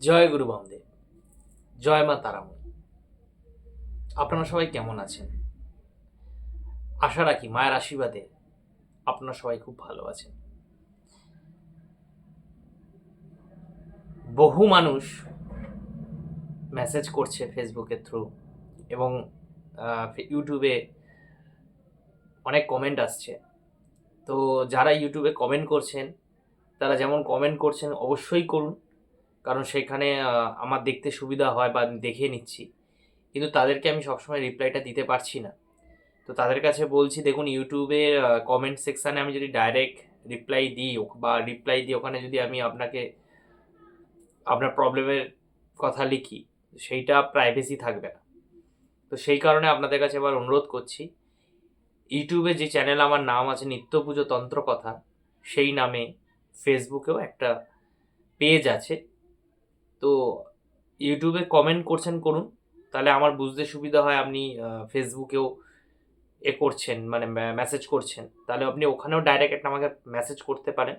জয় গুরু বামদেব, জয় মা তারাময়। আপনারা সবাই কেমন আছেন? আশা রাখি মায়ের আশীর্বাদে আপনারা সবাই খুব ভালো আছেন। বহু মানুষ মেসেজ করছে ফেসবুকের থ্রু এবং ইউটিউবে অনেক কমেন্ট আসছে। তো যারা ইউটিউবে কমেন্ট করছেন তারা যেমন কমেন্ট করছেন অবশ্যই করুন, কারণ সেখানে আমার দেখতে সুবিধা হয় বা আমি দেখে নিচ্ছি, কিন্তু তাদেরকে আমি সবসময় রিপ্লাইটা দিতে পারছি না। তো তাদের কাছে বলছি, দেখুন ইউটিউবের কমেন্ট সেকশানে আমি যদি ডাইরেক্ট রিপ্লাই দিই বা রিপ্লাই দিই, ওখানে যদি আমি আপনাকে আপনার প্রবলেমের কথা লিখি, সেইটা প্রাইভেসি থাকবে না। তো সেই কারণে আপনাদের কাছে আবার অনুরোধ করছি, ইউটিউবে যে চ্যানেল আমার নাম আছে নিত্য পুজো তন্ত্র কথা, সেই নামে ফেসবুকেও একটা পেজ আছে। তো ইউটিউবে কমেন্ট করছেন করুন, তাহলে আমার বুঝতে সুবিধা হয় আপনি ফেসবুকেও করছেন, মানে মেসেজ করছেন, তাহলে আপনি ওখানেও ডাইরেক্ট একটা আমাকে মেসেজ করতে পারেন।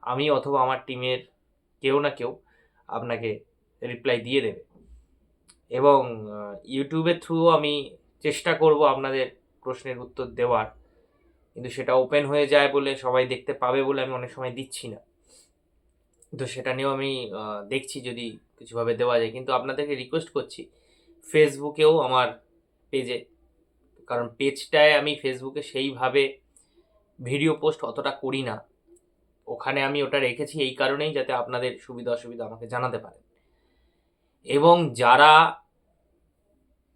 আমি অথবা আমার টিমের কেউ না কেউ আপনাকে রিপ্লাই দিয়ে দেবে। এবং ইউটিউবের থ্রু আমি চেষ্টা করব আপনাদের প্রশ্নের উত্তর দেওয়ার, কিন্তু সেটা ওপেন হয়ে যায় বলে, সবাই দেখতে পাবে বলে আমি অনেক সময় দিচ্ছি না। তো সেটা নিয়েও আমি দেখছি যদি কিছুভাবে দেওয়া যায়, কিন্তু আপনাদেরকে রিকোয়েস্ট করছি ফেসবুকেও আমার পেজে, কারণ পেজটায় আমি ফেসবুকে সেইভাবে ভিডিও পোস্ট অতটা করি না। ওখানে আমি ওটা রেখেছি এই কারণেই, যাতে আপনাদের সুবিধা অসুবিধা আমাকে জানাতে পারেন। এবং যারা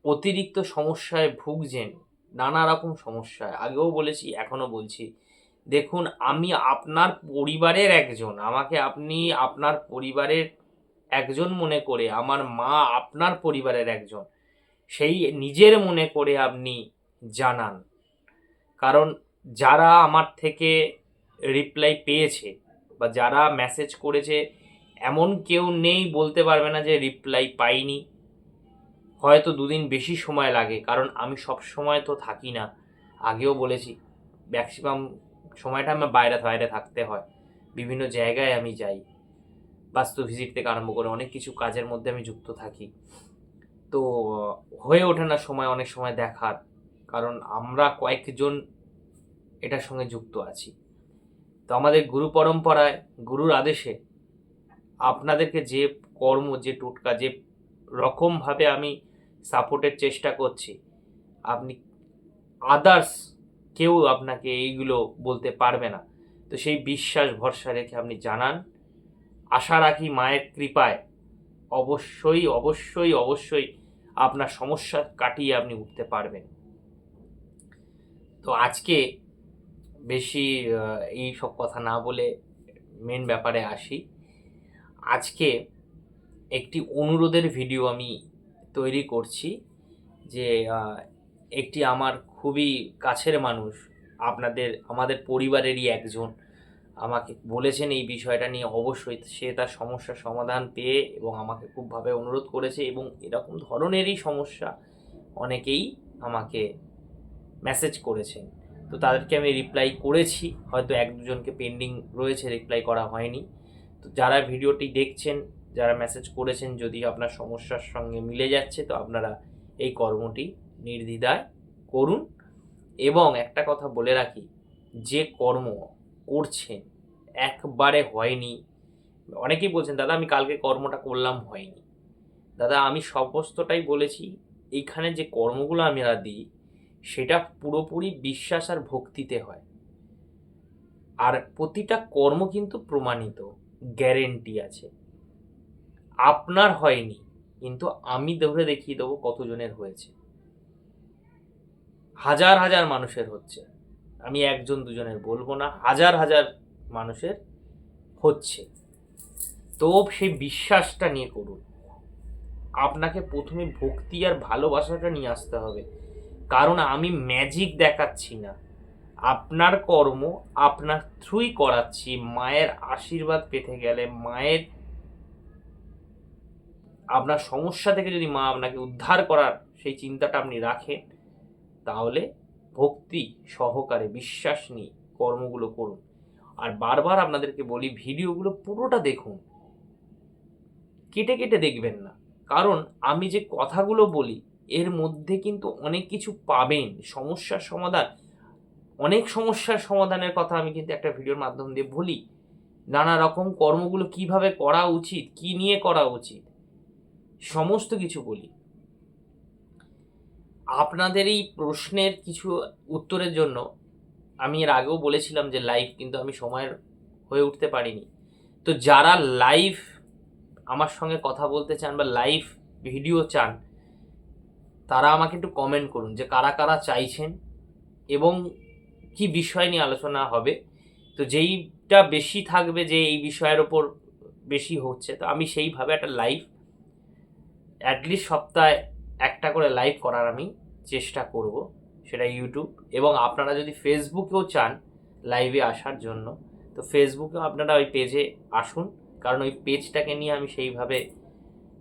অতিরিক্ত সমস্যায় ভুগছেন, নানা রকম সমস্যায়, আগেও বলেছি এখনও বলছি, দেখুন আমি আপনার পরিবারের একজন, আমাকে আপনি আপনার পরিবারের একজন মনে করে, আমার মা আপনার পরিবারের একজন, সেই নিজের মনে করে আপনি জানান। কারণ যারা আমার থেকে রিপ্লাই পেয়েছে বা যারা মেসেজ করেছে, এমন কেউ নেই বলতে পারবে না যে রিপ্লাই পাইনি। হয়তো দুদিন বেশি সময় লাগে, কারণ আমি সব সময় তো থাকি না। আগেও বলেছি ম্যাক্সিমাম সময়টা আমার বাইরে বাইরে থাকতে হয়, বিভিন্ন জায়গায় আমি যাই, বাস্তু ভিজিট থেকে আরম্ভ করে অনেক কিছু কাজের মধ্যে আমি যুক্ত থাকি। তো হয়ে ওঠে না সময় অনেক সময় দেখার, কারণ আমরা কয়েকজন এটার সঙ্গে যুক্ত আছি। তো আমাদের গুরু পরম্পরায়, গুরুর আদেশে আপনাদেরকে যে কর্ম, যে টোটকা, যে রকমভাবে আমি সাপোর্টের চেষ্টা করছি, আপনি আদার্স কেউ আপনাকে এইগুলো বলতে পারবে না। তো সেই বিশ্বাস ভরসা রেখে আপনি জানান। আশা রাখি মায়ের কৃপায় অবশ্যই অবশ্যই অবশ্যই আপনার সমস্যা কাটিয়ে আপনি উঠতে পারবেন। তো আজকে বেশি এই সব কথা না বলে মেন ব্যাপারে আসি। আজকে একটি অনুরোধের ভিডিও আমি তৈরি করছি, যে একটি আমার খুবই কাছের মানুষ, আমাদের পরিবারেরই একজন আমাকে বলেছেন এই বিষয়টা নিয়ে অবশ্যই সে তার সমস্যার সমাধান পেয়ে, এবং আমাকে খুবভাবে অনুরোধ করেছে, এবং এরকম ধরনেরই সমস্যা অনেকেই আমাকে মেসেজ করেছেন। তো তাদেরকে আমি রিপ্লাই করেছি, হয়তো এক দুজনকে পেন্ডিং রয়েছে, রিপ্লাই করা হয়নি। তো যারা ভিডিওটি দেখছেন, যারা মেসেজ করেছেন, যদি আপনার সমস্যার সঙ্গে মিলে যাচ্ছে, তো আপনারা এই কর্মটি নির্দ্বিধায় করুন। এবং একটা কথা বলে রাখি, যে কর্ম করছেন একবারে হয়নি, অনেকেই বলছেন দাদা আমি কালকে কর্মটা করলাম হয়নি। দাদা আমি সমস্তটাই বলেছি, এইখানে যে কর্মগুলো আমরা দিই সেটা পুরোপুরি বিশ্বাস আর ভক্তিতে হয়, আর প্রতিটা কর্ম কিন্তু প্রমাণিত, গ্যারেন্টি আছে। আপনার হয়নি, কিন্তু আমি ধরে দেখিয়ে দেবো কতজনের হয়েছে। হাজার হাজার মানুষের হচ্ছে, আমি একজন দুজনের বলবো না, হাজার হাজার মানুষের হচ্ছে। তো সেই বিশ্বাসটা নিয়ে করুন। আপনাকে প্রথমে ভক্তি আর ভালোবাসাটা নিয়ে আসতে হবে, কারণ আমি ম্যাজিক দেখাচ্ছি না, আপনার কর্ম আপনার থ্রুই করাচ্ছি। মায়ের আশীর্বাদ পেতে গেলে, মায়ের আপনার সমস্যা থেকে যদি মা আপনাকে উদ্ধার করার সেই চিন্তাটা আপনি রাখেন, তাহলে ভক্তি সহকারে বিশ্বাস নিয়ে কর্মগুলো করুন। আর বারবার আপনাদেরকে বলি, ভিডিওগুলো পুরোটা দেখুন, কেটে কেটে দেখবেন না। কারণ আমি যে কথাগুলো বলি এর মধ্যে কিন্তু অনেক কিছু পাবেন, সমস্যার সমাধান, অনেক সমস্যার সমাধানের কথা আমি কিন্তু একটা ভিডিওর মাধ্যম দিয়ে বলি। নানা রকম কর্মগুলো কিভাবে করা উচিত, কি নিয়ে করা উচিত, সমস্ত কিছু বলি। আপনাদের এই প্রশ্নের কিছু উত্তরের জন্য আমি এর আগেও বলেছিলাম যে লাইভ কিন্তু আমি সময়ের হয়ে উঠতে পারিনি। তো যারা লাইভ আমার সঙ্গে কথা বলতে চান বা লাইভ ভিডিও চান, তারা আমাকে একটু কমেন্ট করুন যে কারা কারা চাইছেন এবং কি বিষয় নিয়ে আলোচনা হবে। তো যেইটা বেশি থাকবে, যে এই বিষয়ের ওপর বেশি হচ্ছে, তো আমি সেইভাবে একটা লাইভ অ্যাটলিস্ট সপ্তাহে একটা করে লাইভ করার আমি চেষ্টা করব, সেটা ইউটিউব। এবং আপনারা যদি ফেসবুকেও চান লাইভে আসার জন্য, তো ফেসবুকেও আপনারা ওই পেজে আসুন, কারণ ওই পেজটাকে নিয়ে আমি সেইভাবে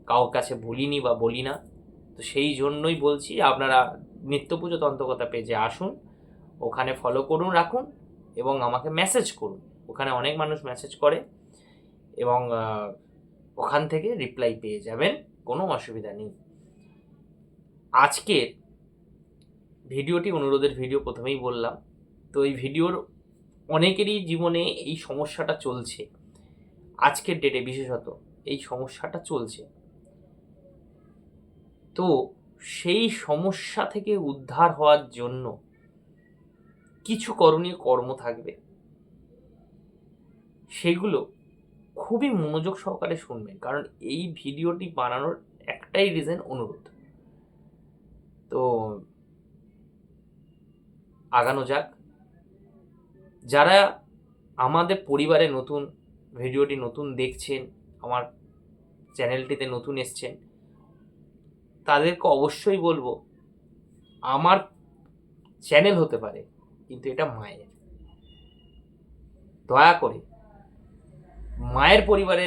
কারোর কাছে বলিনি বা বলি না। তো সেই জন্যই বলছি আপনারা নিত্য পুজো তন্ত্রকথা পেজে আসুন, ওখানে ফলো করুন, রাখুন এবং আমাকে মেসেজ করুন। ওখানে অনেক মানুষ মেসেজ করে এবং ওখান থেকে রিপ্লাই পেয়ে যাবেন, কোনো অসুবিধা নেই। আজকের ভিডিওটি অনুরোধের ভিডিও, প্রথমেই বললাম। তো এই ভিডিওর অনেকেরই জীবনে এই সমস্যাটা চলছে, আজকের ডেটে বিশেষত এই সমস্যাটা চলছে। তো সেই সমস্যা থেকে উদ্ধার হওয়ার জন্য কিছু করণীয় কর্ম থাকবে, সেগুলো খুবই মনোযোগ সহকারে শুনবেন, কারণ এই ভিডিওটি বানানোর একটাই রিজন, অনুরোধ। তো আগানো যাক। যারা আমাদের পরিবারে নতুন, ভিডিওটি নতুন দেখছেন, আমার চ্যানেলটিতে নতুন এসছেন, তাদেরকে অবশ্যই বলবো, আমার চ্যানেল হতে পারে কিন্তু এটা মায়ের। দয়া করে মায়ের পরিবারে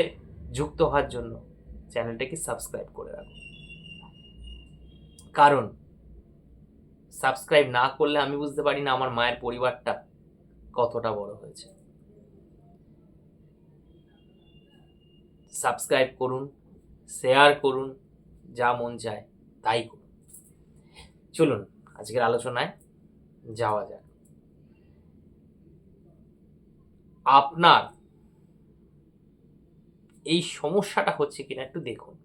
যুক্ত হওয়ার জন্য চ্যানেলটাকে সাবস্ক্রাইব করে রাখুন, কারণ সাবস্ক্রাইব না করলে আমি বুঝতে পারি না আমার মায়ের পরিবারটা কতটা বড় হয়েছে। সাবস্ক্রাইব করুন, শেয়ার করুন, যা মন চায় তাই করুন। চলুন আজকের আলোচনায় যাওয়া যাক। আপনার এই সমস্যাটা হচ্ছে কিনা একটু দেখুন।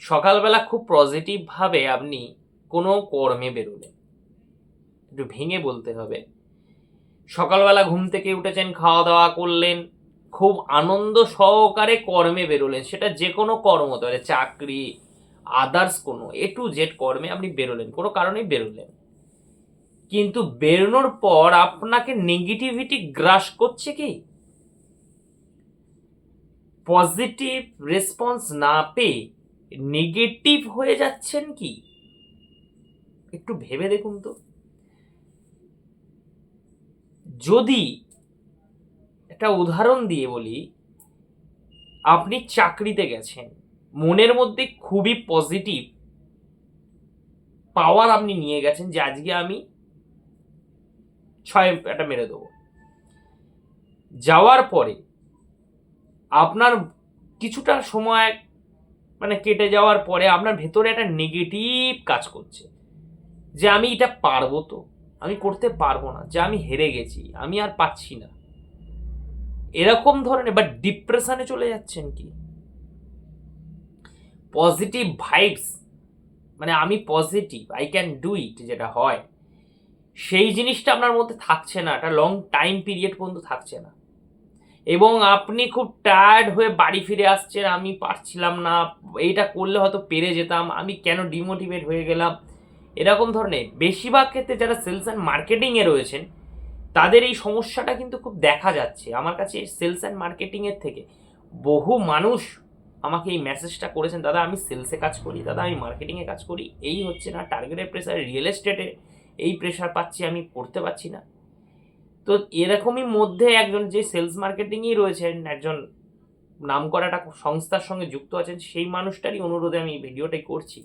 সকালবেলা খুব পজিটিভভাবে আপনি কোনো কর্মে বেরোলেন, একটু ভেঙে বলতে হবে। সকালবেলা ঘুম থেকে উঠেছেন, খাওয়া দাওয়া করলেন, খুব আনন্দ সহকারে কর্মে বেরোলেন, সেটা যে কোনো কর্ম হতে পারে, চাকরি, আদার্স কোনো A to Z কর্মে আপনি বেরোলেন, কোনো কারণেই বেরোলেন। কিন্তু বেরোনোর পর আপনাকে নেগেটিভিটি গ্রাস করছে কি? পজিটিভ রেসপন্স না পেয়ে নেগেটিভ হয়ে যাচ্ছেন কি? একটু ভেবে দেখুন তো। যদি একটা উদাহরণ দিয়ে বলি, আপনি চাকরিতে গেছেন, মনের মধ্যে খুবই পজিটিভ পাওয়ার আপনি নিয়ে গেছেন যে আজকে আমি 6 একটা মেরে দেবো। যাওয়ার পরে আপনার কিছুটা সময় মানে কেটে যাওয়ার পরে আপনার ভেতরে একটা নেগেটিভ কাজ করছে যে আমি এটা পারবো তো, আমি করতে পারবো না, যে আমি হেরে গেছি, আমি আর পাচ্ছি না, এরকম ধরনের, বা ডিপ্রেশনে চলে যাচ্ছেন কি? পজিটিভ ভাইবস, মানে আমি positive, I can do it, যেটা হয় সেই জিনিসটা আপনার মধ্যে থাকছে না, একটা লং টাইম পিরিয়ড পর্যন্ত থাকছে না, এবং আপনি খুব টায়ার্ড হয়ে বাড়ি ফিরে আসছেন, আমি পারছিলাম না, এইটা করলে হয়তো পেরে যেতাম, আমি কেন ডিমোটিভেট হয়ে গেলাম, এরকম ধরনের। বেশিরভাগ ক্ষেত্রে যারা সেলস অ্যান্ড মার্কেটিংয়ে রয়েছেন তাদের এই সমস্যাটা কিন্তু খুব দেখা যাচ্ছে। আমার কাছে সেলস অ্যান্ড মার্কেটিংয়ের থেকে বহু মানুষ আমাকে এই মেসেজটা করেছেন, দাদা আমি সেলসে কাজ করি, দাদা আমি মার্কেটিংয়ে কাজ করি, এই হচ্ছে না, টার্গেটের প্রেশার, রিয়েল এস্টেটে এই প্রেশার পাচ্ছি, আমি করতে পারছি না। তো এরকমই মধ্যে একজন যে সেলস মার্কেটিংয়েই রয়েছেন, একজন নামকরা একটা সংস্থার সঙ্গে যুক্ত আছেন, সেই মানুষটারই অনুরোধে আমি এই ভিডিওটাই করছি।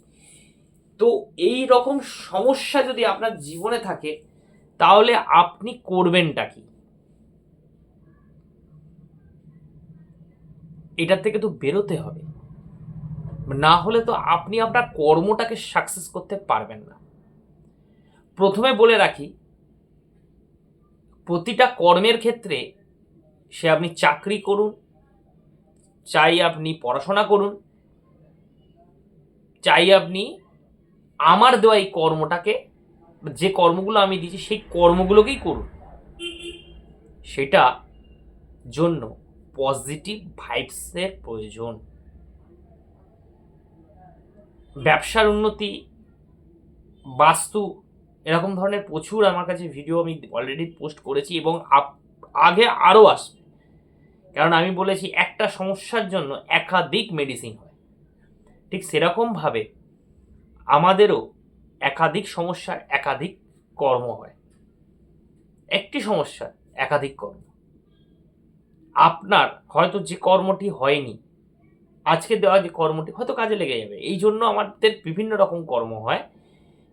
তো এই রকম সমস্যা যদি আপনার জীবনে থাকে তাহলে আপনি করবেনটা কি? এটার থেকে তো বেরোতে হবে, না হলে তো আপনি আপনার কর্মটাকে সাকসেস করতে পারবেন না। প্রথমে বলে রাখি, প্রতিটা কর্মের ক্ষেত্রে, সে আপনি চাকরি করুন, চাই আপনি পড়াশোনা করুন, চাই আপনি আমার দেওয়া এই কর্মটাকে, যে কর্মগুলো আমি দিচ্ছি সেই কর্মগুলোকেই করুন, সেটা জন্য পজিটিভ ভাইবসের প্রয়োজন। ব্যবসার উন্নতি, বাস্তু, এরকম ধরনের প্রচুর আমার কাছে ভিডিও আমি অলরেডি পোস্ট করেছি এবং আগে আরও আসবে। কারণ আমি বলেছি একটা সমস্যার জন্য একাধিক মেডিসিন হয়, ঠিক সেরকমভাবে আমাদেরও একাধিক সমস্যার একাধিক কর্ম হয়, একটি সমস্যার একাধিক কর্ম। আপনার হয়তো যে কর্মটি হয়নি, আজকে দেওয়া যে কর্মটি হয়তো কাজে লেগে যাবে, এই জন্য আমাদের বিভিন্ন রকম কর্ম হয়।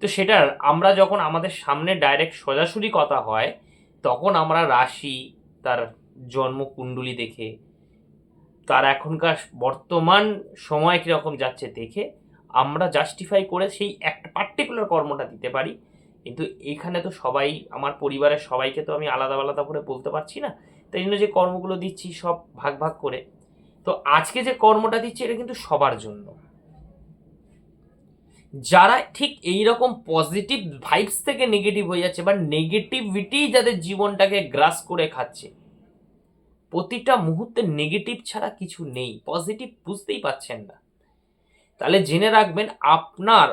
তো সেটার আমরা যখন আমাদের সামনে ডাইরেক্ট সোজাসুজি কথা হয়, তখন আমরা রাশি, তার জন্মকুণ্ডলী দেখে, তার এখনকার বর্তমান সময় কীরকম যাচ্ছে দেখে আমরা জাস্টিফাই করে সেই একটা পার্টিকুলার কর্মটা দিতে পারি। কিন্তু এখানে তো সবাই, আমার পরিবারের সবাইকে তো আমি আলাদা আলাদা করে বলতে পারছি না, তাই জন্য যে কর্মগুলো দিচ্ছি সব ভাগ ভাগ করে। তো আজকে যে কর্মটা দিচ্ছি এটা কিন্তু সবার জন্য, যারা ঠিক এই রকম পজিটিভ ভাইবস থেকে নেগেটিভ হয়ে যাচ্ছে বা নেগেটিভিটি যাদের জীবনটাকে গ্রাস করে খাচ্ছে, প্রতিটা মুহূর্তে নেগেটিভ ছাড়া কিছু নেই, পজিটিভ বুঝতেই পাচ্ছেন না, তাহলে জেনে রাখবেন আপনার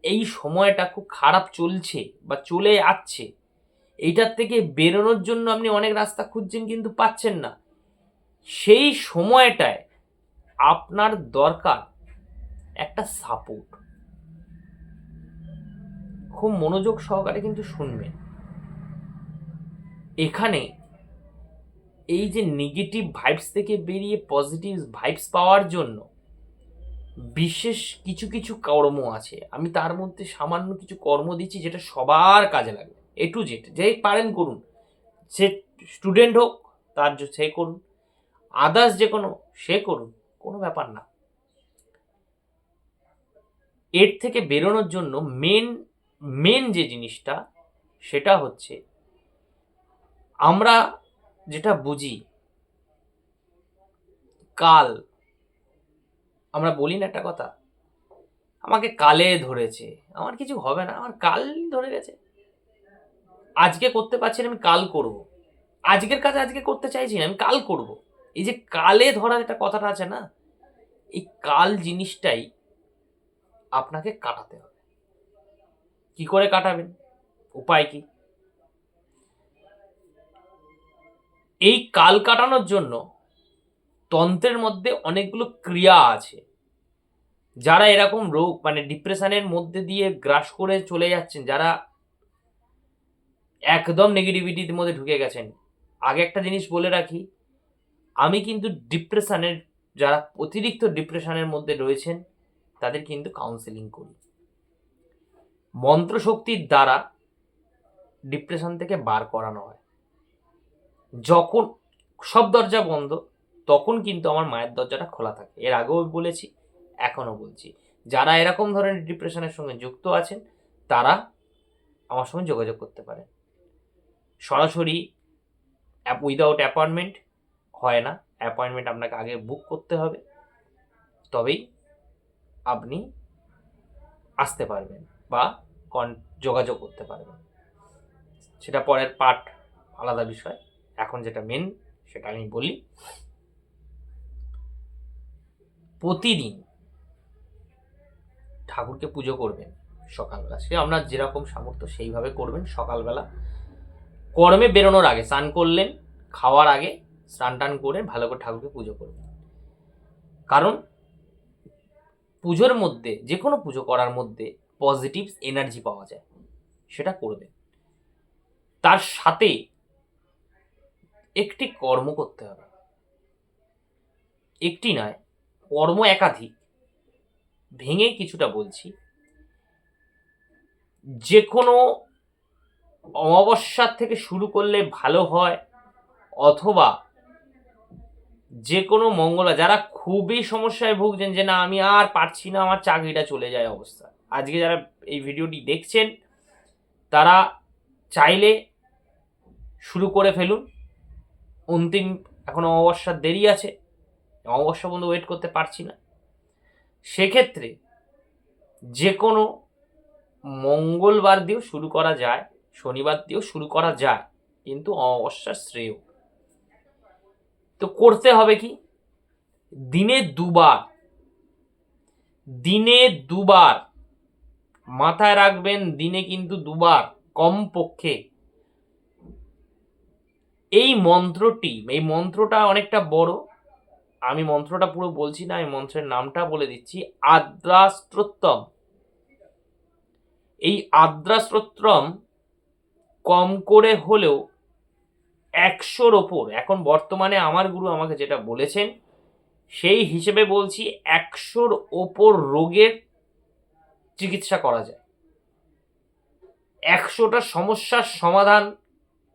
এই সময়টা খুব খারাপ চলছে বা চলে যাচ্ছে, এইটার থেকে বেরোনোর জন্য আপনি অনেক রাস্তা খুঁজছেন কিন্তু পাচ্ছেন না। সেই সময়টায় আপনার দরকার একটা সাপোর্ট। খুব মনোযোগ সহকারে কিন্তু শুনবেন। এখানে এই যে নেগেটিভ ভাইবস থেকে বেরিয়ে পজিটিভ ভাইবস পাওয়ার জন্য বিশেষ কিছু কিছু কর্ম আছে, আমি তার মধ্যে সামান্য কিছু কর্ম দিচ্ছি যেটা সবার কাজে লাগবে। এ টু জেড যে পারেন করুন, সে স্টুডেন্ট হোক তার সে করুন, আদার্স যে কোনো সে করুন, কোনো ব্যাপার না। এর থেকে বেরোনোর জন্য মেন যে জিনিসটা সেটা হচ্ছে, আমরা যেটা বুঝি কাল, আমরা বলি না একটা কথা, আমাকে কালে ধরেছে, আমার কিছু হবে না, আমার কাল ধরে গেছে, আজকে করতে পারছি না আমি কাল করব, আজকের কাজ আজকে করতে চাইছি না আমি কাল করব। এই যে কালে ধরার একটা কথাটা আছে না, এই কাল জিনিসটাই আপনাকে কাটাতে হবে। কি করে কাটাবেন, উপায় কি? এই কাল কাটানোর জন্য তন্ত্রের মধ্যে অনেকগুলো ক্রিয়া আছে। যারা এরকম রোগ মানে ডিপ্রেশনের মধ্যে দিয়ে গ্রাস করে চলে যাচ্ছেন, যারা একদম নেগেটিভিটির মধ্যে ঢুকে গেছেন, আগে একটা জিনিস বলে রাখি, আমি কিন্তু ডিপ্রেশনের, যারা অতিরিক্ত ডিপ্রেশনের মধ্যে রয়েছেন তাদের কিন্তু কাউন্সেলিং করি। মন্ত্রশক্তির দ্বারা ডিপ্রেশন থেকে বার করানো হয়। যখন সব দরজা বন্ধ তখন কিন্তু আমার মায়ের দরজাটা খোলা থাকে। এর আগেও বলেছি, এখনও বলছি, যারা এরকম ধরনের ডিপ্রেশনের সঙ্গে যুক্ত আছেন তারা আমার সঙ্গে যোগাযোগ করতে পারেন। সরাসরি উইদাউট অ্যাপয়েন্টমেন্ট হয় না, অ্যাপয়েন্টমেন্ট আপনাকে আগে বুক করতে হবে, তবেই আপনি আসতে পারবেন বা যোগাযোগ করতে পারবেন। সেটা পরের পার্ট, আলাদা বিষয়। এখন যেটা মেন সেটা আমি বলি। প্রতিদিন ঠাকুরকে পুজো করবেন সকালবেলা, সে আপনার যেরকম সামর্থ্য সেইভাবে করবেন। সকালবেলা কর্মে বেরোনোর আগে স্নান করলেন, খাওয়ার আগে স্নান টান করে ভালো করে ঠাকুরকে পুজো করবেন। কারণ পুজোর মধ্যে, যে কোনো পুজো করার মধ্যে পজিটিভ এনার্জি পাওয়া যায়, সেটা করবেন। তার সাথে একটি কর্ম করতে হবে, একটি নয়, কর্ম একাধিক। ভেঙে কিছুটা বলছি, যে কোনো অমাবস্যার থেকে শুরু করলে ভালো হয়, অথবা যে কোনো মঙ্গলবার যারা খুবই সমস্যায় ভুগছেন যে না আমি আর পারছি না, আমার চাকরিটা চলে যায় অবস্থা, আজকে যারা এই ভিডিওটি দেখছেন তারা চাইলে শুরু করে ফেলুন। অন্তিম এখন অমাবস্যার দেরি আছে, অমাবস্যা পর্যন্ত ওয়েট করতে পারছি না। সেক্ষেত্রে যে কোনো মঙ্গলবার দিয়েও শুরু করা যায়, শনিবার দিয়েও শুরু করা যায়, কিন্তু অমাবস্যার শ্রেয়। তো করতে হবে কি, দিনে দুবার মাথায় রাখবেন, দিনে কিন্তু দুবার কমপক্ষে এই মন্ত্রটা অনেকটা বড়, আমি মন্ত্রটা পুরো বলছি না, আমি মন্ত্রের নামটা বলে দিচ্ছি, আদ্রাস্তোত্তম। এই আদ্রাস্তোত্তম কম করে হলেও 100-র ওপর, এখন বর্তমানে আমার গুরু আমাকে যেটা বলেছেন সেই হিসেবে বলছি 100-র ওপর রোগের চিকিৎসা করা যায়। 100টা সমস্যার সমাধান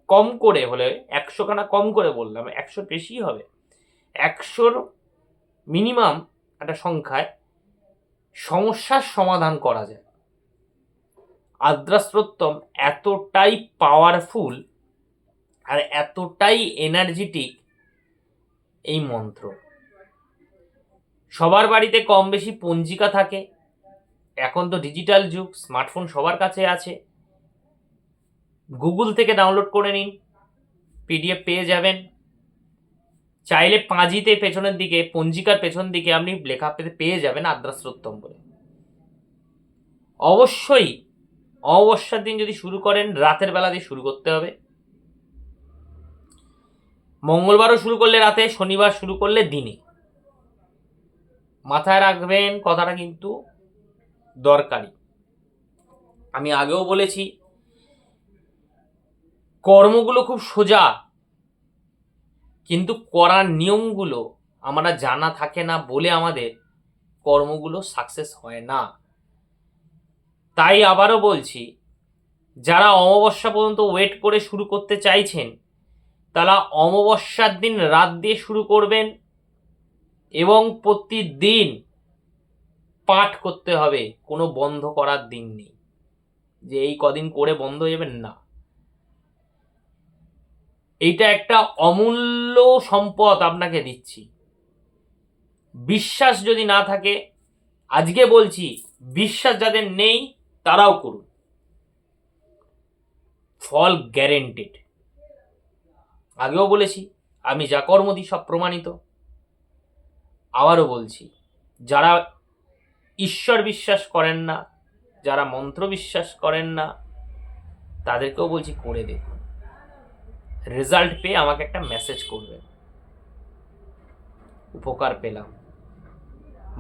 কম করে হলে, 100খানা কম করে বললাম, 100 বেশি হবে, 100-র মিনিমাম একটা সংখ্যায় সমস্যার সমাধান করা যায়। আদ্রাস্তোত্তম এতটাই পাওয়ারফুল আর এতটাই এনার্জেটিক এই মন্ত্র। সবার বাড়িতে কম বেশি পঞ্জিকা থাকে, এখন তো ডিজিটাল যুগ, স্মার্টফোন সবার কাছে আছে, গুগল থেকে ডাউনলোড করে নিন, পিডিএফ পেয়ে যাবেন। চাইলে পাঁজিতে পেছনের দিকে, পঞ্জিকার পেছন দিকে আপনি লেখা পেয়ে যাবেন আদ্রাস্তোত্তম বলে। অবশ্যই অমাবস্যার দিন যদি শুরু করেন রাতের বেলা দিয়ে শুরু করতে হবে। মঙ্গলবারও শুরু করলে রাতে, শনিবার শুরু করলে দিনে। মাথায় রাখবেন, কথাটা কিন্তু দরকারি। আমি আগেও বলেছি কর্মগুলো খুব সোজা, কিন্তু করার নিয়মগুলো আমরা জানা থাকে না বলে আমাদের কর্মগুলো সাকসেস হয় না। তাই আবারও বলছি, যারা অমাবস্যা পর্যন্ত ওয়েট করে শুরু করতে চাইছেন তারা অমাবস্যার দিন রাত দিয়ে শুরু করবেন এবং প্রতিদিন পাঠ করতে হবে। কোনো বন্ধ করার দিন নেই যে এই কদিন করে বন্ধ হয়ে যাবেন না। এইটা একটা অমূল্য সম্পদ আপনাকে দিচ্ছি। বিশ্বাস যদি না থাকে, আজকে বলছি বিশ্বাস যাদের নেই তারাও করুন, ফল গ্যারেন্টেড। আগেও বলেছি আমি যা কর্ম দিই সব প্রমাণিত। আবারও বলছি, যারা ঈশ্বর বিশ্বাস করেন না, যারা মন্ত্র বিশ্বাস করেন না, তাদেরকেও বলছি করে দেখুন, রেজাল্ট পেয়ে আমাকে একটা মেসেজ করবেন, উপকার পেলাম।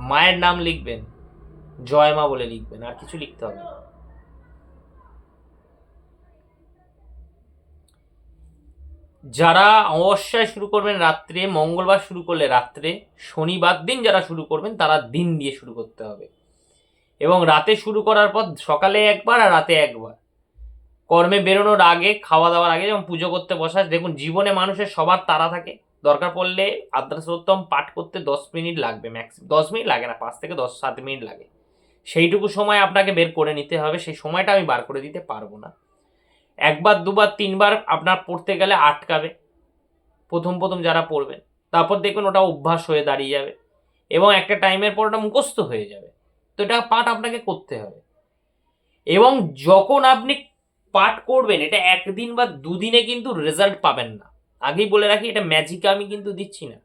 মায়ের নাম লিখবেন, জয় মা বলে লিখবেন, আর কিছু লিখতে হবে না। যারা অমাবস্যায় শুরু করবেন রাত্রে, মঙ্গলবার শুরু করলে রাত্রে, শনিবার দিন যারা শুরু করবেন তারা দিন দিয়ে শুরু করতে হবে, এবং রাতে শুরু করার পর সকালে একবার আর রাতে একবার। কর্মে বেরোনোর আগে, খাওয়া দাওয়ার আগে, যেমন পুজো করতে বসা, দেখুন জীবনে মানুষের সবার তাড়া থাকে, দরকার পড়লে আদ্রাস্তোত্তম পাঠ করতে 10 মিনিট লাগবে, ম্যাক্সিমাম 10 মিনিট লাগে না, 5 থেকে 7 মিনিট লাগে। সেইটুকু সময় আপনাকে বের করে নিতে হবে, সেই সময়টা আমি বার করে দিতে পারবো না। একবার দুবার তিনবার আপনার পড়তে গেলে আটকাবে প্রথম যারা পড়বেন, তারপর দেখবেন ওটা অভ্যাস হয়ে দাঁড়িয়ে যাবে এবং একটা টাইমের পর ওটা মুখস্থ হয়ে যাবে। তো এটা পাঠ আপনাকে করতে হবে, এবং যখন আপনি পাঠ করবেন এটা একদিন বা দুদিনে কিন্তু রেজাল্ট পাবেন না। আগেই বলে রাখি, এটা ম্যাজিক আমি কিন্তু দিচ্ছি না,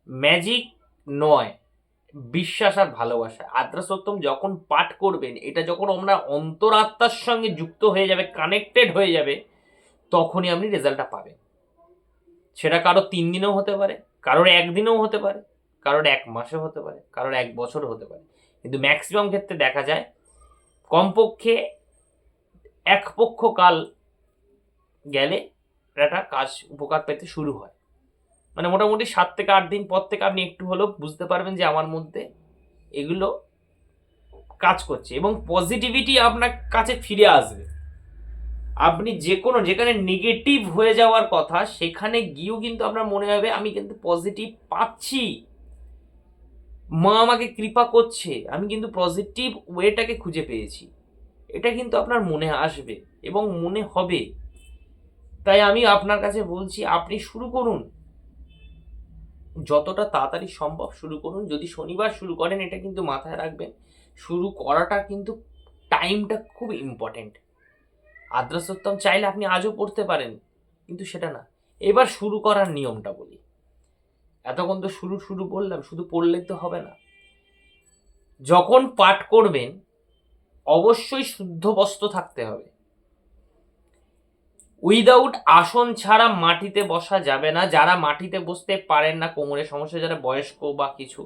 ম্যাজিক নয়, বিশ্বাস আর ভালোবাসা। আদ্রাস্তোত্তম যখন পাঠ করবেন, এটা যখন আমরা অন্তরাত্মার সঙ্গে যুক্ত হয়ে যাবে, কানেক্টেড হয়ে যাবে, তখনই আপনি রেজাল্টটা পাবেন। সেটা কারো 3 দিনেও হতে পারে, কারোর 1 দিনেও হতে পারে, কারোর 1 মাসেও হতে পারে, কারোর 1 বছরও হতে পারে, কিন্তু ম্যাক্সিমাম ক্ষেত্রে দেখা যায় কমপক্ষে 1 পক্ষ কাল গেলে একটা কাজ উপকার পেতে শুরু হয়। মানে মোটামুটি 7 থেকে 8 দিন পর থেকে আপনি একটু হলেও বুঝতে পারবেন যে আমার মধ্যে এগুলো কাজ করছে এবং পজিটিভিটি আপনার কাছে ফিরে আসবে। আপনি যেখানে নেগেটিভ হয়ে যাওয়ার কথা সেখানে গিয়েও কিন্তু আপনার মনে হবে আমি কিন্তু পজিটিভ পাচ্ছি, মা আমাকে কৃপা করছে, আমি কিন্তু পজিটিভ ওয়েটাকে খুঁজে পেয়েছি। এটা কিন্তু আপনার মনে আসবে এবং মনে হবে। তাই আমি আপনার কাছে বলছি আপনি শুরু করুন, যতটা তাড়াতাড়ি সম্ভব শুরু করুন। যদি শনিবার শুরু করেন এটা কিন্তু মাথায় রাখবেন, শুরু করাটা কিন্তু টাইমটা খুব ইম্পর্টেন্ট। আদ্রা সত্যম চাইলে আপনি আজও পড়তে পারেন, কিন্তু সেটা না। এবার শুরু করার নিয়মটা বলি। এতক্ষণ তো শুরু বললাম, শুধু পড়লে তো হবে না। যখন পাঠ করবেন অবশ্যই শুদ্ধ বস্ত্র থাকতে হবে। উইদাউট আসন ছাড়া মাটিতে বসা যাবে না। যারা মাটিতে বসতে পারেন না, কোমরের সমস্যা, যারা বয়স্ক বা কিছু,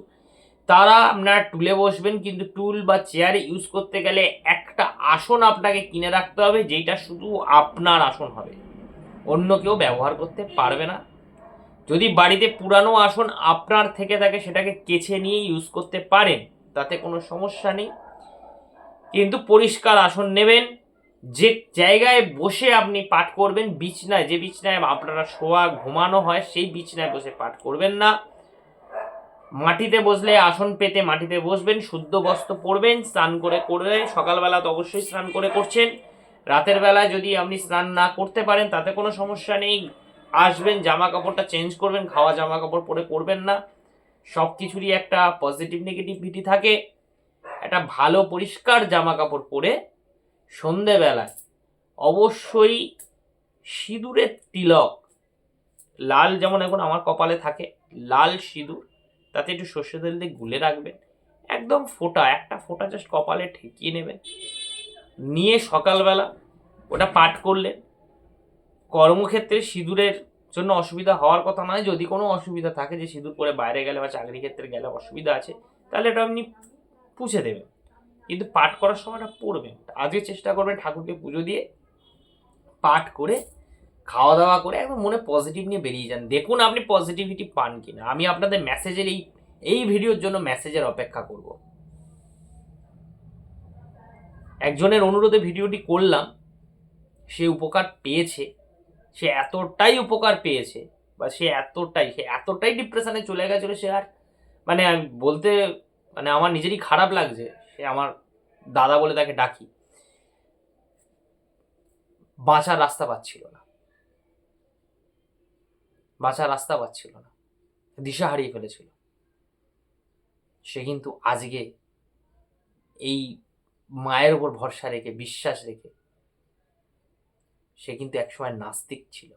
তারা আপনার টুলে বসবেন, কিন্তু টুল বা চেয়ার ইউজ করতে গেলে একটা আসন আপনাকে কিনে রাখতে হবে, যেটা শুধু আপনার আসন হবে, অন্য কেউ ব্যবহার করতে পারবে না। যদি বাড়িতে পুরানো আসন আপনার থেকে থাকে সেটাকে কেচে নিয়ে ইউজ করতে পারেন, তাতে কোনো সমস্যা নেই, কিন্তু পরিষ্কার আসন নেবেন। যে জায়গায় বসে আপনি পাঠ করবেন, বিছনায়, যে বিছনায় আপনারা শোয়া ঘুমানো হয় সেই বিছনায় বসে পাঠ করবেন না। মাটিতে বসলে আসন পেতে মাটিতে বসবেন, শুদ্ধ বস্ত্র পরবেন, স্নান করে সকালবেলা তো অবশ্যই স্নান করে করছেন, রাতের বেলায় যদি আপনি স্নান না করতে পারেন তাতে কোনো সমস্যা নেই। আসবেন, জামা কাপড়টা চেঞ্জ করবেন, খাওয়া জামা কাপড় পরে করবেন না। সব কিছুরই একটা পজিটিভ নেগেটিভিটি থাকে। একটা ভালো পরিষ্কার জামা কাপড় পরে সন্ধেবেলায় অবশ্যই সিঁদুরের তিলক, লাল, যেমন এখন আমার কপালে থাকে লাল সিঁদুর, তাতে একটু সর্ষে তেল দিয়ে গুলে রাখবেন, একদম একটা ফোঁটা জাস্ট কপালে ঠেকিয়ে নেবেন, নিয়ে সকালবেলা ওটা পাঠ করলেন। কর্মক্ষেত্রে সিঁদুরের জন্য অসুবিধা হওয়ার কথা নয়। যদি কোনো অসুবিধা থাকে যে সিঁদুর পরে বাইরে গেলে বা চাকরি ক্ষেত্রে গেলে অসুবিধা আছে, তাহলে এটা আপনি পুছে দেবেন, কিন্তু পাঠ করার সময়টা পড়বেন। আজকে চেষ্টা করবেন ঠাকুরকে পুজো দিয়ে পাঠ করে খাওয়া দাওয়া করে একদম মনে পজিটিভ নিয়ে বেরিয়ে যান। দেখুন আপনি পজিটিভিটি পান কিনা। আমি আপনাদের মেসেজের এই ভিডিওর জন্য মেসেজের অপেক্ষা করব। একজনের অনুরোধে ভিডিওটি করলাম, সে উপকার পেয়েছে, সে এতটাই উপকার পেয়েছে, বা সে এতটাই ডিপ্রেশনে চলে গেছিল, সে আর মানে আমি বলতে মানে আমার নিজেরই খারাপ লাগছে, সে আমার দাদা বলে তাকে ডাকি, বাঁচার রাস্তা পাচ্ছিল না, দিশা হারিয়ে ফেলেছিল। সে কিন্তু আজকে এই মায়ের উপর ভরসা রেখে, বিশ্বাস রেখে, সে কিন্তু একসময় নাস্তিক ছিল।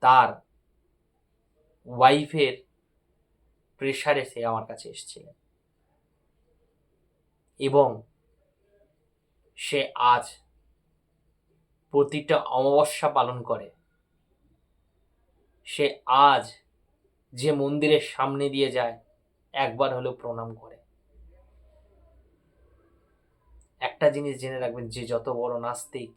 তার ওয়াইফের প্রেশারে সে আমার কাছে এসেছিলেন, এবং সে আজ প্রতিটা অমাবস্যা পালন করে। সে আজ যে মন্দিরের সামনে দিয়ে যায় একবার হলেও প্রণাম করে। একটা জিনিস জেনে রাখবেন, যে যত বড় নাস্তিক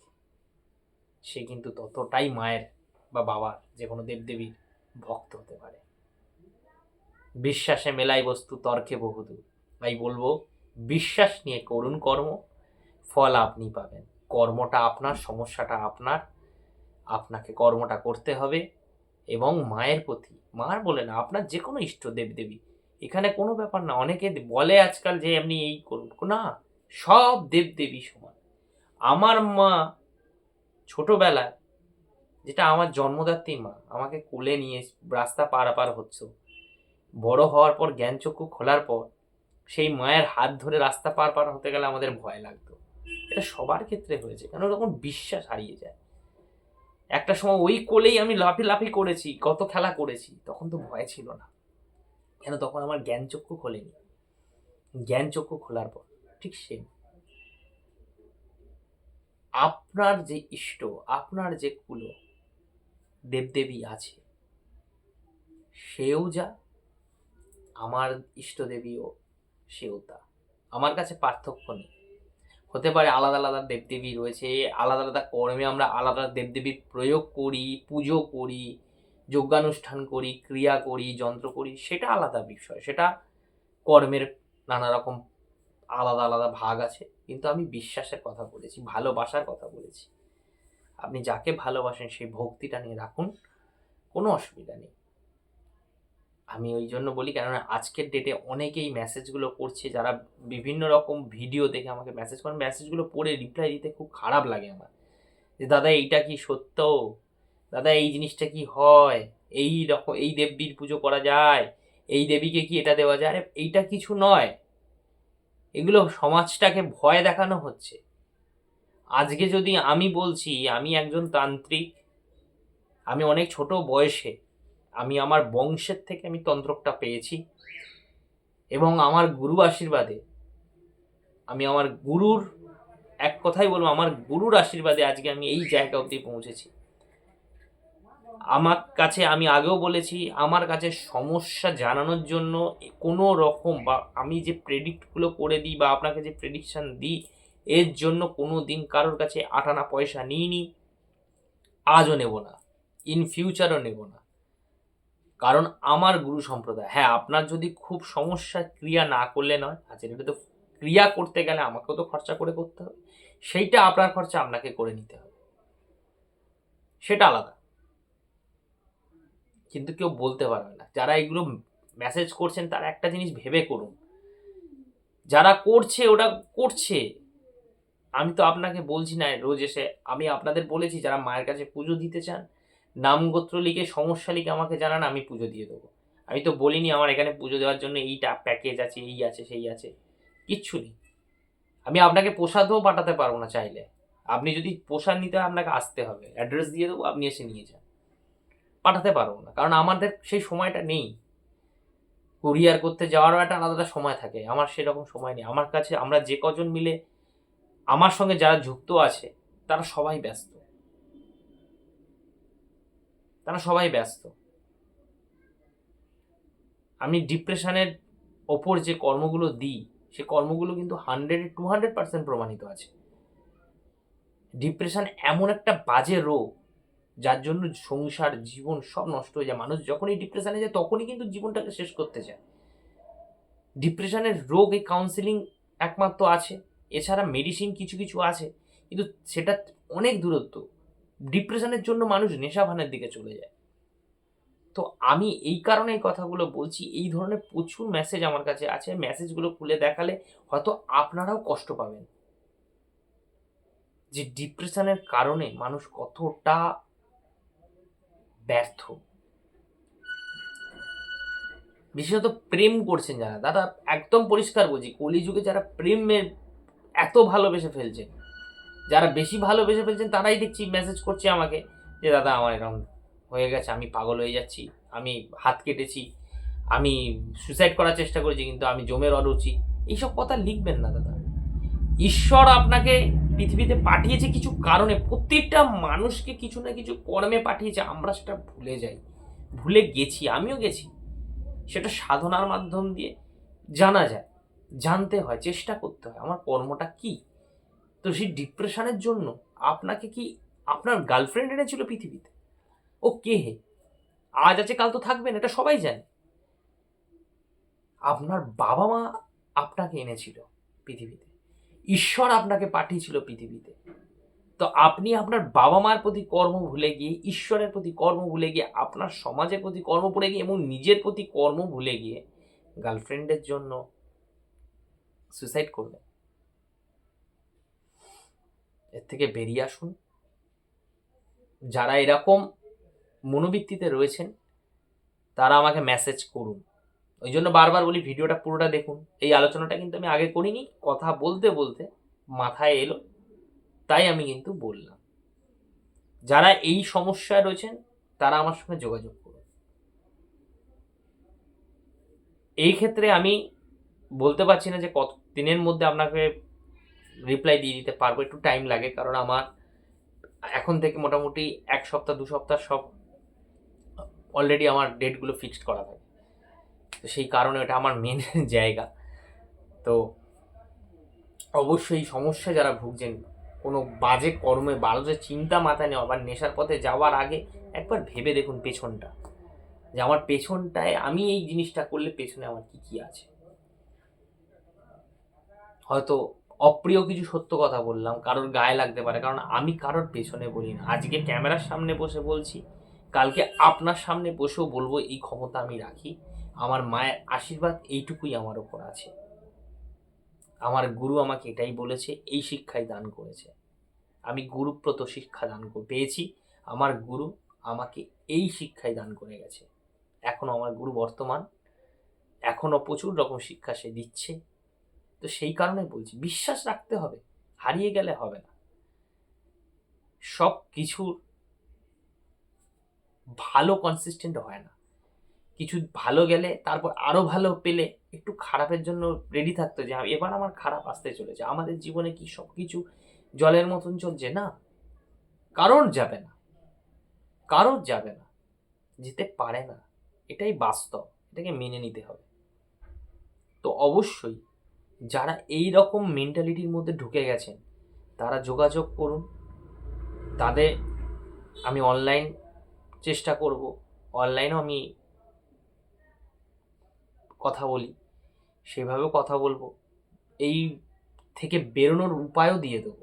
সে কিন্তু ততটাই মায়ের বা বাবার, যে কোনো দেবদেবীর ভক্ত হতে পারে। বিশ্বাসে মেলাই বস্তু, তর্কে বহুদূর। তাই বলবো, বিশ্বাস নিয়ে করুন কর্ম, ফল আপনি পাবেন। কর্মটা আপনার, সমস্যাটা আপনার, আপনাকে কর্মটা করতে হবে। এবং মায়ের প্রতি, মার বলে না, আপনার যে কোনো ইষ্ট দেবদেবী, এখানে কোনো ব্যাপার না। অনেকে বলে আজকাল যে আপনি এই করুন, না, সব দেবদেবী সমান। আমার মা ছোটবেলায়, যেটা আমার জন্মদাত্রী মা, আমাকে কোলে নিয়ে রাস্তা পারাপার হচ্ছে, বড় হওয়ার পর জ্ঞানচক্ষু খোলার পর সেই মায়ের হাত ধরে রাস্তা পার হতে গেলে আমাদের ভয় লাগতো। এটা সবার ক্ষেত্রে হয়েছে, কেন তখন বিশ্বাস হারিয়ে যায়। একটা সময় ওই কোলেই আমি লাফি করেছি, কত খেলা করেছি, তখন তো ভয় ছিল না, কেন তখন আমার জ্ঞানচক্ষু খোলেনি। জ্ঞানচক্ষু খোলার পর ঠিক সেম, আপনার যে ইষ্ট, আপনার যে কুল দেবদেবী আছে, সেও যা, আমার ইষ্টদেবীও সেও তা। আমার কাছে পার্থক্য নেই। হতে পারে আলাদা আলাদা দেবদেবী রয়েছে, আলাদা আলাদা কর্মে আমরা আলাদা দেবদেবীর প্রয়োগ করি, পুজো করি, যজ্ঞানুষ্ঠান করি, ক্রিয়া করি, যন্ত্র করি, সেটা আলাদা বিষয়। সেটা কর্মের নানা রকম আলাদা আলাদা ভাগ আছে। কিন্তু আমি বিশ্বাসের কথা বলেছি, ভালোবাসার কথা বলেছি। আপনি যাকে ভালোবাসেন সেই ভক্তিটা নিয়ে রাখুন, কোনো অসুবিধা নেই। আমি ওই জন্য বলি, কেননা আজকের ডেটে অনেকেই মেসেজগুলো করছে, যারা বিভিন্ন রকম ভিডিও দেখে আমাকে মেসেজ করেন, মেসেজগুলো পড়ে রিপ্লাই দিতে খুব খারাপ লাগে আমার, যে দাদা এইটা কি সত্য, দাদা এই জিনিসটা কি হয়, এই রকম এই দেবীর পুজো করা যায়, এই দেবীকে কি এটা দেওয়া যায়? আরে এইটা কিছু নয়, এগুলো সমাজটাকে ভয় দেখানো হচ্ছে। আজকে যদি আমি বলছি আমি একজন তান্ত্রিক, আমি অনেক ছোট বয়সে আমি আমার বংশের থেকে আমি তন্ত্রটা পেয়েছি, এবং আমার গুরু আশীর্বাদে আমি আমার গুরুর, এক কথাই বলবো, আমার গুরুর আশীর্বাদে আজকে আমি এই জায়গা অবধি পৌঁছেছি। আমার কাছে, আমি আগেও বলেছি, আমার কাছে সমস্যা জানানোর জন্য কোনো রকম, বা আমি যে প্রেডিক্টগুলো করে দিই বা আপনাকে যে প্রেডিকশান দিই, এর জন্য কোনো দিন কারোর কাছে আটানা পয়সা নিইনি, আজও নেব না, ইন ফিউচারও নেব না। কারণ আমার গুরু সম্প্রদায়, হ্যাঁ আপনার যদি খুব সমস্যা, ক্রিয়া না করলে নয়, আচ্ছা এটা তো ক্রিয়া করতে গেলে আমাকেও তো খরচা করে করতে হবে, সেইটা আপনার খরচা আপনাকে করে নিতে হবে, সেটা আলাদা। কিন্তু কেউ বলতে পারবে না। যারা এগুলো মেসেজ করছেন তারা একটা জিনিস ভেবে করুন, যারা করছে ওটা করছে, আমি তো আপনাকে বলছি না রোজ এসে, আমি আপনাদের বলেছি যারা মায়ের কাছে পুজো দিতে চান, নাম গোত্র লিখে সমস্যা লিখে আমাকে জানান, আমি পুজো দিয়ে দেবো। আমি তো বলিনি আমার এখানে পুজো দেওয়ার জন্য এইটা প্যাকেজ আছে, এই আছে সেই আছে, কিচ্ছু নেই। আমি আপনাকে প্রসাদও পাঠাতে পারবো না চাইলে। আপনি যদি প্রসাদ নিতে হয় আপনাকে আসতে হবে, অ্যাড্রেস দিয়ে দেবো, আপনি এসে নিয়ে যান। পাঠাতে পারবো না, কারণ আমাদের সেই সময়টা নেই। কুরিয়ার করতে যাওয়ারও একটা আলাদা সময় থাকে, আমার সেরকম সময় নেই। আমার কাছে আমরা যে কজন মিলে আমার সঙ্গে যারা যুক্ত আছে তারা সবাই ব্যস্ত, তারা সবাই ব্যস্ত। আমি ডিপ্রেশনের ওপর যে কর্মগুলো দিই, সে কর্মগুলো কিন্তু 100-200% প্রমাণিত আছে। ডিপ্রেশন এমন একটা বাজে রোগ যার জন্য সংসার, জীবন সব নষ্ট হয়ে যায়। মানুষ যখনই ডিপ্রেশনে যায় তখনই কিন্তু জীবনটাকে শেষ করতে চায়। ডিপ্রেশনের রোগ এই কাউন্সিলিং একমাত্র আছে, এছাড়া মেডিসিন কিছু কিছু আছে, কিন্তু সেটা অনেক দূরত্ব। ডিপ্রেশনের জন্য মানুষ নেশাভানের দিকে চলে যায়। তো আমি এই কারণে এই কথাগুলো বলছি, এই ধরনের প্রচুর মেসেজ আমার কাছে আছে, মেসেজগুলো খুলে দেখালে হয়তো আপনারাও কষ্ট পাবেন, যে ডিপ্রেশনের কারণে মানুষ কতটা ব্যর্থ। বিশেষত প্রেম করছেন যারা, দাদা একদম পরিষ্কার বলছি, কলিযুগে যারা প্রেমের এত ভালোবেসে ফেলছেন, যারা বেশি ভালোবেসে ফেলছেন, তারাই দেখছি মেসেজ করছে আমাকে, যে দাদা আমার এরকম হয়ে গেছে, আমি পাগল হয়ে যাচ্ছি, আমি হাত কেটেছি, আমি সুসাইড করার চেষ্টা করেছি, কিন্তু আমি জমের অরুচি। এইসব কথা লিখবেন না দাদা। ঈশ্বর আপনাকে পৃথিবীতে পাঠিয়েছে কিছু কারণে, প্রত্যেকটা মানুষকে কিছু না কিছু কর্মে পাঠিয়েছে, আমরা সেটা ভুলে যাই, ভুলে গেছি, আমিও গেছি। সেটা সাধনার মাধ্যম দিয়ে জানা যায়, জানতে হয়, চেষ্টা করতে হয় আমার কর্মটা কি। তো সেই ডিপ্রেশনের জন্য আপনাকে কি আপনার গার্লফ্রেন্ড এনেছিল পৃথিবীতে? ও কে হে? আজ আছে কাল তো থাকবেন, এটা সবাই জানে। আপনার বাবা মা আপনাকে এনেছিল পৃথিবীতে, ঈশ্বর আপনাকে পাঠিয়েছিল পৃথিবীতে। তো আপনি আপনার বাবা মার প্রতি কর্ম ভুলে গিয়ে, ঈশ্বরের প্রতি কর্ম ভুলে গিয়ে, আপনার সমাজের প্রতি কর্ম ভুলে গিয়ে এবং নিজের প্রতি কর্ম ভুলে গিয়ে গার্লফ্রেন্ডের জন্য সুইসাইড করবেন? এর থেকে বেরিয়ে আসুন। যারা এরকম মনোবৃত্তিতে রয়েছেন তারা আমাকে মেসেজ করুন। ওই জন্য বারবার বলি ভিডিওটা পুরোটা দেখুন। এই আলোচনাটা কিন্তু আমি আগে করিনি, কথা বলতে বলতে মাথায় এলো, তাই আমি কিন্তু বললাম। যারা এই সমস্যায় রয়েছেন তারা আমার সঙ্গে যোগাযোগ করুন। এই ক্ষেত্রে আমি বলতে পারছি না যে কত দিনের মধ্যে আপনাকে রিপ্লাই দিয়ে দিতে পারবো, একটু টাইম লাগে, কারণ আমার এখন থেকে মোটামুটি 1 সপ্তাহ 2 সপ্তাহ সব অলরেডি আমার ডেটগুলো ফিক্সড করা থাকে। তো সেই কারণে ওটা আমার মেন জায়গা। তো অবশ্যই সমস্যা যারা ভুগছেন, কোনো বাজে কর্মে, বাজে চিন্তা মাথায় নেওয়া বা নেশার পথে যাওয়ার আগে একবার ভেবে দেখুন পেছনটা, যে আমার পেছনটায় আমি এই জিনিসটা করলে পেছনে আমার কি কি আছে। হয়তো অপ্রিয় কিছু সত্য কথা বললাম, কারোর গায়ে লাগতে পারে, কারণ আমি কারোর পেছনে বলি না। আজকে ক্যামেরার সামনে বসে বলছি, কালকে আপনার সামনে বসেও বলবো, এই ক্ষমতা আমি রাখি। আমার মায়ের আশীর্বাদ এইটুকুই আমার ওপর আছে। আমার গুরু আমাকে এটাই বলেছে, এই শিক্ষাই দান করেছে। আমি গুরুপ্রত শিক্ষা দান পেয়েছি। আমার গুরু আমাকে এই শিক্ষাই দান করে গেছে। এখনও আমার গুরু বর্তমান, এখনও প্রচুর রকম শিক্ষা সে দিচ্ছে। তো সেই কারণে বলছি, বিশ্বাস রাখতে হবে, হারিয়ে গেলে হবে না। সব কিছুর ভালো কনসিস্টেন্ট হয় না। কিছু ভালো গেলে তারপর আরও ভালো পেলে একটু খারাপের জন্য রেডি থাকতো, যে এবার আমার খারাপ আসতে চলেছে। আমাদের জীবনে কি সব কিছু জলের মতন চলছে? না, কারোর যাবে না, কারোর যাবে না, যেতে পারে না। এটাই বাস্তব, এটাকে মেনে নিতে হবে। তো অবশ্যই যারা এই রকম মেন্টালিটির মধ্যে ঢুকে গেছেন তারা যোগাযোগ করুন। তাদের আমি অনলাইন চেষ্টা করব, অনলাইনেও আমি কথা বলি, সেভাবেও কথা বলবো, এই থেকে বেরোনোর উপায়ও দিয়ে দেবো।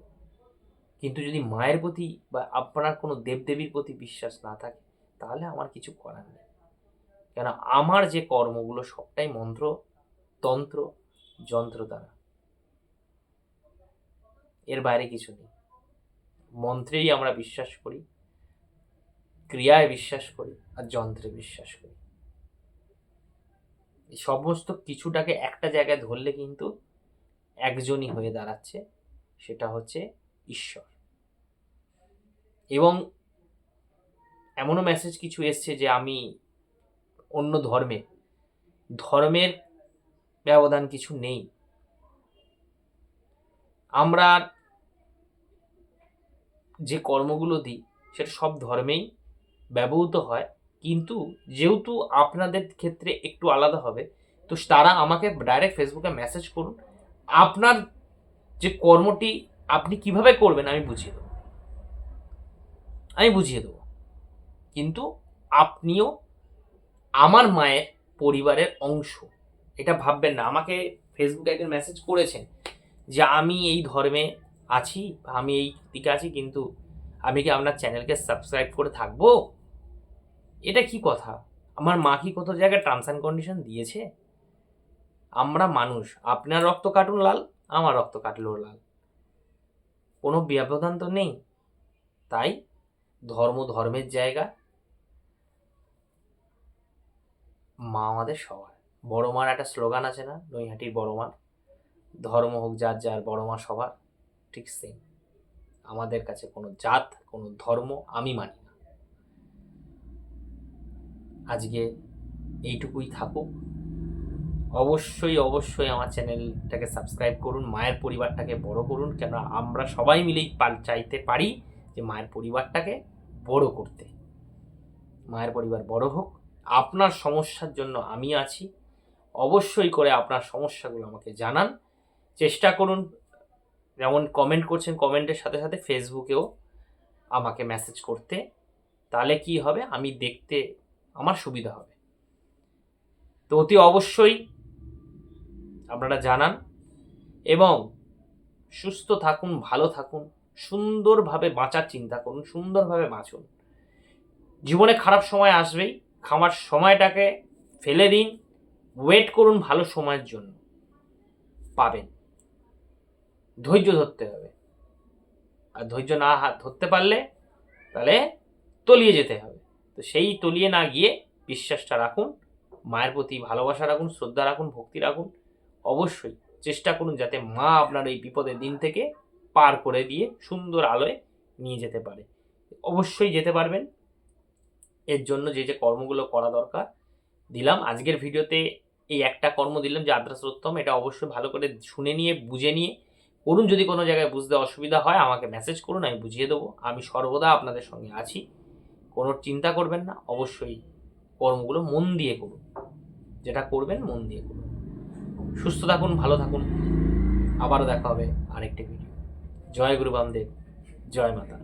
কিন্তু যদি মায়ের প্রতি বা আপনার কোনো দেবদেবীর প্রতি বিশ্বাস না থাকে, তাহলে আমার কিছু করার নেই। কেন, আমার যে কর্মগুলো সবটাই মন্ত্র, তন্ত্র, যন্ত্র দ্বারা, এর বাইরে কিছু নেই। মন্ত্রেই আমরা বিশ্বাস করি, ক্রিয়ায় বিশ্বাস করি, আর যন্ত্রে বিশ্বাস করি। এই সমস্ত কিছুটাকে একটা জায়গায় ধরলে কিন্তু একজনই হয়ে দাঁড়াচ্ছে, সেটা হচ্ছে ঈশ্বর। এবং এমনও মেসেজ কিছু এসছে যে আমি অন্য ধর্মের ব্যবধান কিছু নেই। আমরা যে কর্মগুলো দিই সেটা সব ধর্মেই ব্যবহৃত হয়, কিন্তু যেহেতু আপনাদের ক্ষেত্রে একটু আলাদা হবে, তো তারা আমাকে ডাইরেক্ট ফেসবুকে মেসেজ করুন। আপনার যে কর্মটি আপনি কিভাবে করবেন আমি বুঝিয়ে দেবো। কিন্তু আপনিও আমার মায়ের পরিবারের অংশ, এটা ভাববেন না। আমাকে ফেসবুকে একজন মেসেজ করেছেন যে আমি এই ধর্মে আছি, আমি এই দিকে আছি, কিন্তু আমি কি আপনার চ্যানেলকে সাবস্ক্রাইব করে থাকবো? এটা কি কথা? আমার মা কি কোথাও জায়গায় টার্মস অ্যান্ড কন্ডিশন দিয়েছে? আমরা মানুষ, আপনার রক্ত কাটুন লাল, আমার রক্ত কাটলেও লাল, কোনো ব্যবধান তো নেই। তাই ধর্মের জায়গা, মা আমাদের সবার। বড় মার একটা স্লোগান আছে না, নৈহাটির বড় মা, ধর্ম হোক যার যার, বড় মা সবার। ঠিক সেম, আমাদের কাছে কোনো জাত, কোনো ধর্ম আমি মানি না। আজকে এইটুকুই থাকুক। অবশ্যই আমার চ্যানেলটাকে সাবস্ক্রাইব করুন, মায়ের পরিবারটাকে বড় করুন। কেন, আমরা সবাই মিলেই চাইতে পারি যে মায়ের পরিবারটাকে বড় করতে। মায়ের পরিবার বড় হোক। আপনার সমস্যার জন্য আমি আছি। অবশ্যই করে আপনার সমস্যাগুলো আমাকে জানান। চেষ্টা করুন, যেমন কমেন্ট করছেন, কমেন্টের সাথে সাথে ফেসবুকেও আমাকে মেসেজ করতে। তাহলে কি হবে, আমি দেখতে আমার সুবিধা হবে। তো অতি অবশ্যই আপনারা জানান, এবং সুস্থ থাকুন, ভালো থাকুন, সুন্দরভাবে বাঁচার চিন্তা করুন, সুন্দরভাবে বাঁচুন। জীবনে খারাপ সময় আসবেই, খামার সময়টাকে ফেলে দিন, ওয়েট করুন ভালো সময়ের জন্য, পাবেন। ধৈর্য ধরতে হবে, আর ধৈর্য না ধরতে পারলে তাহলে তলিয়ে যেতে হবে। তো সেই তলিয়ে না গিয়ে বিশ্বাসটা রাখুন, মায়ের প্রতি ভালোবাসা রাখুন, শ্রদ্ধা রাখুন, ভক্তি রাখুন। অবশ্যই চেষ্টা করুন যাতে মা আপনার এই বিপদের দিন থেকে পার করে দিয়ে সুন্দর আলোয় নিয়ে যেতে পারে। অবশ্যই যেতে পারবেন। এর জন্য যে কর্মগুলো করা দরকার দিলাম আজকের ভিডিওতে, এই একটা কর্ম দিলাম যে আদ্রাশ্রোত্তম, এটা অবশ্যই ভালো করে শুনে নিয়ে বুঝে নিয়ে করুন। যদি কোনো জায়গায় বুঝতে অসুবিধা হয় আমাকে মেসেজ করুন, আমি বুঝিয়ে দেবো। আমি সর্বদা আপনাদের সঙ্গে আছি, কোনো চিন্তা করবেন না। অবশ্যই কর্মগুলো মন দিয়ে করুন, যেটা করবেন মন দিয়ে করুন। সুস্থ থাকুন, ভালো থাকুন। আবারও দেখা হবে আরেকটি ভিডিও। জয় গুরু বামদেব, জয় মাতা।